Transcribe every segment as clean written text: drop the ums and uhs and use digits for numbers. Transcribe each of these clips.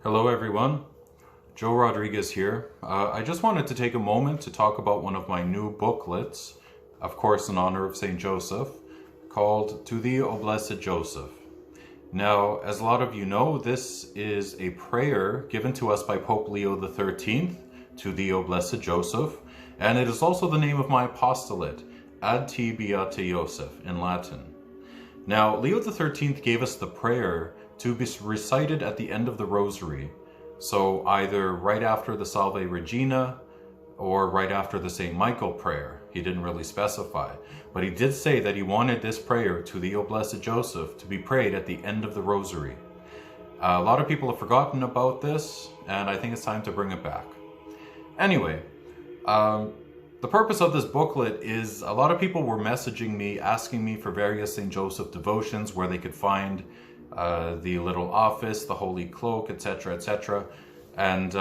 Hello everyone, Joe Rodriguez here. I just wanted to take a moment to talk about one of my new booklets, of course in honor of St. Joseph, called To Thee, O Blessed Joseph. Now, as a lot of you know, this is a prayer given to us by Pope Leo XIII, To Thee, O Blessed Joseph, and it is also the name of my apostolate, Ad Te Beate Joseph, in Latin. Now, Leo XIII gave us the prayer to be recited at the end of the Rosary. So either right after the Salve Regina or right after the St. Michael prayer. He didn't really specify. But he did say that he wanted this prayer, To Thee, O Blessed Joseph, to be prayed at the end of the Rosary. A lot of people have forgotten about this, and I think it's time to bring it back. Anyway, the purpose of this booklet is a lot of people were messaging me, asking me for various St. Joseph devotions where they could find the little office, the holy cloak, etc., etc. And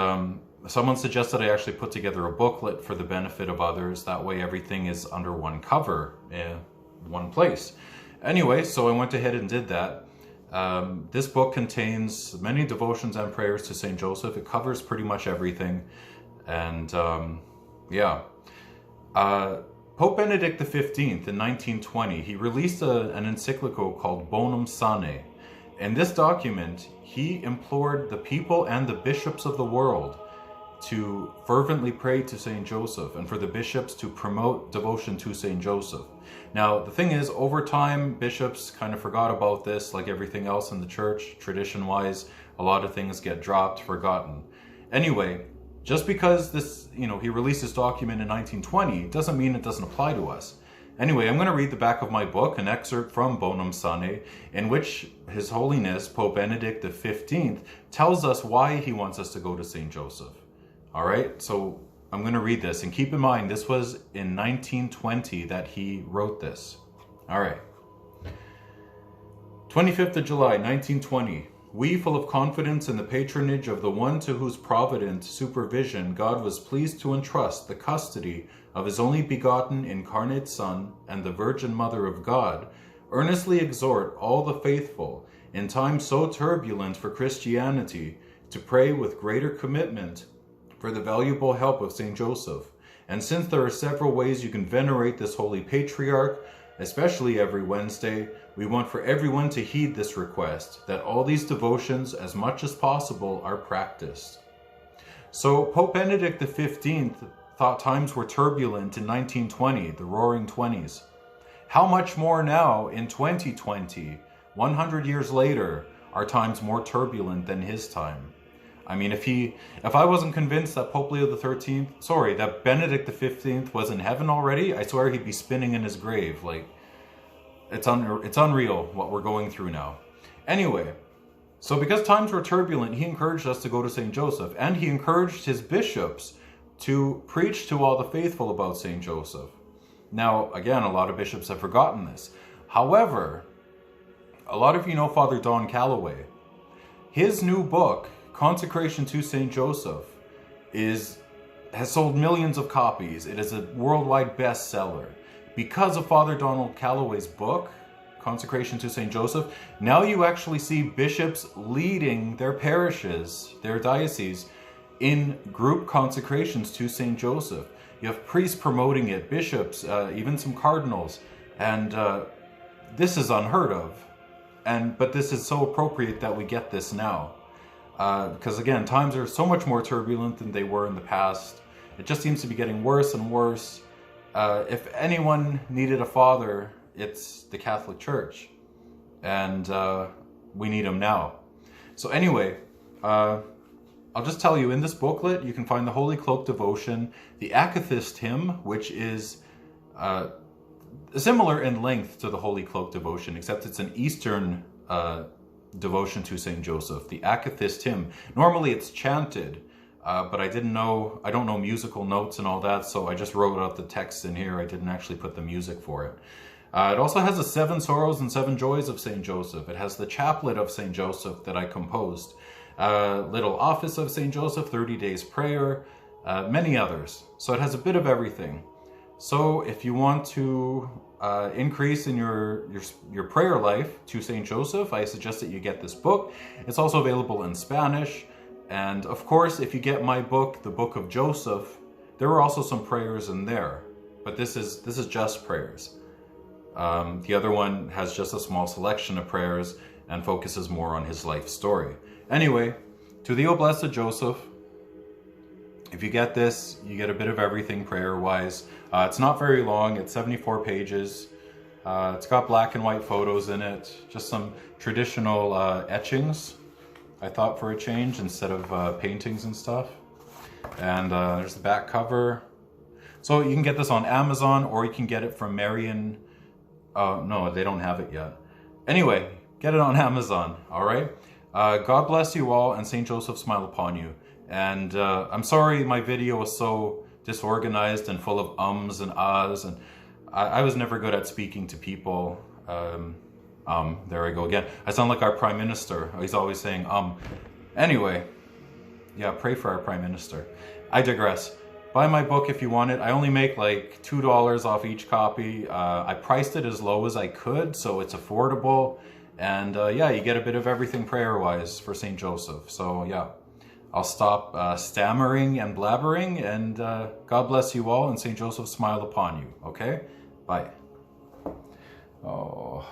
someone suggested I actually put together a booklet for the benefit of others. That way everything is under one cover, in one place. Anyway, so I went ahead and did that. This book contains many devotions and prayers to St. Joseph. It covers pretty much everything. And yeah. Pope Benedict XV in 1920, he released an encyclical called Bonum Sane. In this document, he implored the people and the bishops of the world to fervently pray to St. Joseph and for the bishops to promote devotion to St. Joseph. Now, the thing is, over time, bishops kind of forgot about this, like everything else in the church. Tradition-wise, a lot of things get dropped, forgotten. Anyway, just because this, he released this document in 1920 doesn't mean it doesn't apply to us. Anyway, I'm going to read the back of my book, an excerpt from Bonum Sane, in which His Holiness Pope Benedict XV tells us why he wants us to go to St. Joseph. All right, so I'm going to read this, and keep in mind, this was in 1920 that he wrote this. All right. 25th of July, 1920. We, full of confidence in the patronage of the one to whose provident supervision God was pleased to entrust the custody of his only begotten Incarnate Son and the Virgin Mother of God, earnestly exhort all the faithful, in times so turbulent for Christianity, to pray with greater commitment for the valuable help of St. Joseph. And since there are several ways you can venerate this Holy Patriarch, especially every Wednesday, we want for everyone to heed this request, that all these devotions, as much as possible, are practiced. So Pope Benedict XV thought times were turbulent in 1920, the Roaring Twenties. How much more now in 2020, 100 years later, are times more turbulent than his time? I mean, if I wasn't convinced that Pope Leo XIII, that Benedict XV was in heaven already, I swear he'd be spinning in his grave. Like, it's unreal what we're going through now. Anyway, so because times were turbulent, he encouraged us to go to St. Joseph, and he encouraged his bishops to preach to all the faithful about St. Joseph. Now, again, a lot of bishops have forgotten this. However, a lot of you know Father Don Calloway. His new book, Consecration to St. Joseph, has sold millions of copies. It is a worldwide bestseller. Because of Father Donald Calloway's book, Consecration to St. Joseph, now you actually see bishops leading their parishes, their dioceses, in group consecrations to St. Joseph. You have priests promoting it, bishops, even some cardinals, and this is unheard of. But this is so appropriate that we get this now. Because again, times are so much more turbulent than they were in the past. It just seems to be getting worse and worse. If anyone needed a father, it's the Catholic Church. And we need him now. So anyway, I'll just tell you, in this booklet, you can find the Holy Cloak Devotion, the Akathist Hymn, which is similar in length to the Holy Cloak Devotion, except it's an Eastern devotion to St. Joseph, the Akathist Hymn. Normally it's chanted, but I don't know musical notes and all that, so I just wrote out the text in here. I didn't actually put the music for it. It also has the 7 Sorrows and 7 Joys of St. Joseph. It has the Chaplet of St. Joseph that I composed. Little Office of St. Joseph, 30 Days Prayer, many others. So it has a bit of everything. So if you want to increase in your prayer life to St. Joseph, I suggest that you get this book. It's also available in Spanish. And of course, if you get my book, the Book of Joseph, there are also some prayers in there, but this is just prayers. The other one has just a small selection of prayers and focuses more on his life story. Anyway, to thee, O blessed Joseph, if you get this, you get a bit of everything prayer-wise. It's not very long, it's 74 pages. It's got black and white photos in it, just some traditional etchings, I thought, for a change, instead of paintings and stuff. And there's the back cover. So you can get this on Amazon, or you can get it from Marion. No, they don't have it yet. Anyway, get it on Amazon, all right? God bless you all, and St. Joseph smile upon you. And I'm sorry my video was so disorganized and full of ums and ahs, and I was never good at speaking to people. There I go again. I sound like our Prime Minister. He's always saying Anyway, yeah, pray for our Prime Minister. I digress. Buy my book if you want it. I only make like $2 off each copy. I priced it as low as I could, so it's affordable. And yeah, you get a bit of everything prayer-wise for St. Joseph. So yeah, I'll stop stammering and blabbering, and God bless you all, and St. Joseph smile upon you, okay? Bye. Oh.